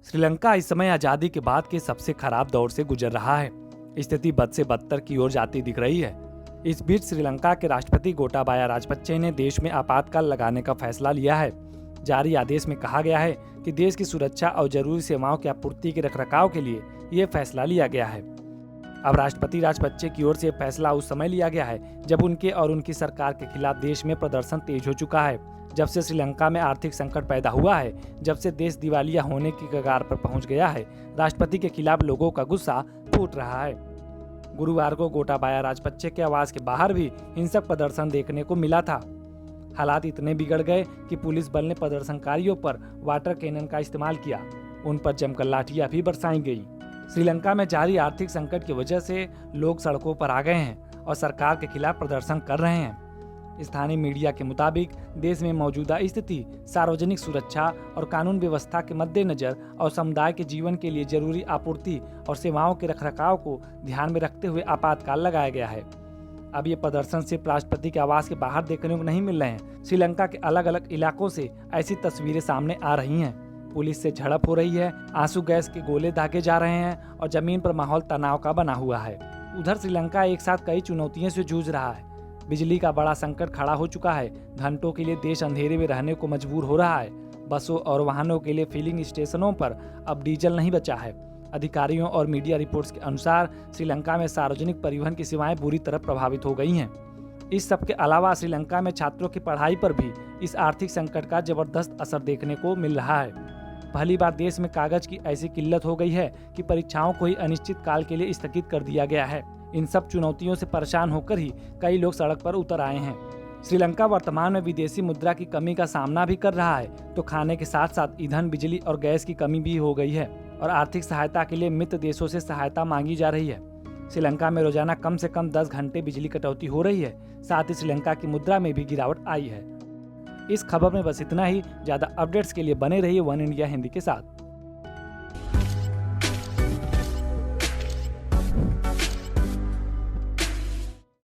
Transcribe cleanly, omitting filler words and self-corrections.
श्रीलंका इस समय आजादी के बाद के सबसे खराब दौर से गुजर रहा है। स्थिति बद से बदतर की ओर जाती दिख रही है। इस बीच श्रीलंका के राष्ट्रपति गोटाबाया राजपक्षे ने देश में आपातकाल लगाने का फैसला लिया है। जारी आदेश में कहा गया है कि देश की सुरक्षा और जरूरी सेवाओं की आपूर्ति के रखरखाव के लिए ये फैसला लिया गया है। अब राष्ट्रपति राजपक्षे की ओर से फैसला उस समय लिया गया है जब उनके और उनकी सरकार के खिलाफ देश में प्रदर्शन तेज हो चुका है। जब से श्रीलंका में आर्थिक संकट पैदा हुआ है, जब से देश दिवालिया होने की कगार पर पहुंच गया है, राष्ट्रपति के खिलाफ लोगों का गुस्सा फूट रहा है। गुरुवार को गोटाबाया राजपक्षे के आवास के बाहर भी हिंसक प्रदर्शन देखने को मिला था। हालात इतने बिगड़ गए कि पुलिस बल ने प्रदर्शनकारियों पर वाटर कैनन का इस्तेमाल किया। उन पर जमकर लाठियां भी बरसाई गई। श्रीलंका में जारी आर्थिक संकट की वजह से लोग सड़कों पर आ गए हैं और सरकार के खिलाफ प्रदर्शन कर रहे हैं। स्थानीय मीडिया के मुताबिक देश में मौजूदा स्थिति सार्वजनिक सुरक्षा और कानून व्यवस्था के मद्देनजर और समुदाय के जीवन के लिए जरूरी आपूर्ति और सेवाओं के रखरखाव को ध्यान में रखते हुए आपातकाल लगाया गया है। अब ये प्रदर्शन सिर्फ राष्ट्रपति के आवास के बाहर देखने को नहीं मिल रहे हैं। श्रीलंका के अलग अलग इलाकों से ऐसी तस्वीरें सामने आ रही हैं। पुलिस से झड़प हो रही है, आंसू गैस के गोले दागे जा रहे हैं और जमीन पर माहौल तनाव का बना हुआ है। उधर श्रीलंका एक साथ कई चुनौतियों से जूझ रहा है। बिजली का बड़ा संकट खड़ा हो चुका है। घंटों के लिए देश अंधेरे में रहने को मजबूर हो रहा है। बसों और वाहनों के लिए फिलिंग स्टेशनों पर अब डीजल नहीं बचा है। अधिकारियों और मीडिया रिपोर्ट्स के अनुसार श्रीलंका में सार्वजनिक परिवहन की सेवाएं बुरी तरह प्रभावित हो गई हैं। इस सब के अलावा श्रीलंका में छात्रों की पढ़ाई पर भी इस आर्थिक संकट का जबरदस्त असर देखने को मिल रहा है। पहली बार देश में कागज की ऐसी किल्लत हो गई है कि परीक्षाओं को ही अनिश्चित काल के लिए स्थगित कर दिया गया है। इन सब चुनौतियों से परेशान होकर ही कई लोग सड़क पर उतर आए हैं। श्रीलंका वर्तमान में विदेशी मुद्रा की कमी का सामना भी कर रहा है, तो खाने के साथ साथ ईंधन, बिजली और गैस की कमी भी हो गई है और आर्थिक सहायता के लिए मित्र देशों से सहायता मांगी जा रही है। श्रीलंका में रोजाना कम से कम 10 घंटे बिजली कटौती हो रही है। साथ ही श्रीलंका की मुद्रा में भी गिरावट आई है। इस खबर में बस इतना ही। ज्यादा अपडेट्स के लिए बने रहिए वन इंडिया हिंदी के साथ।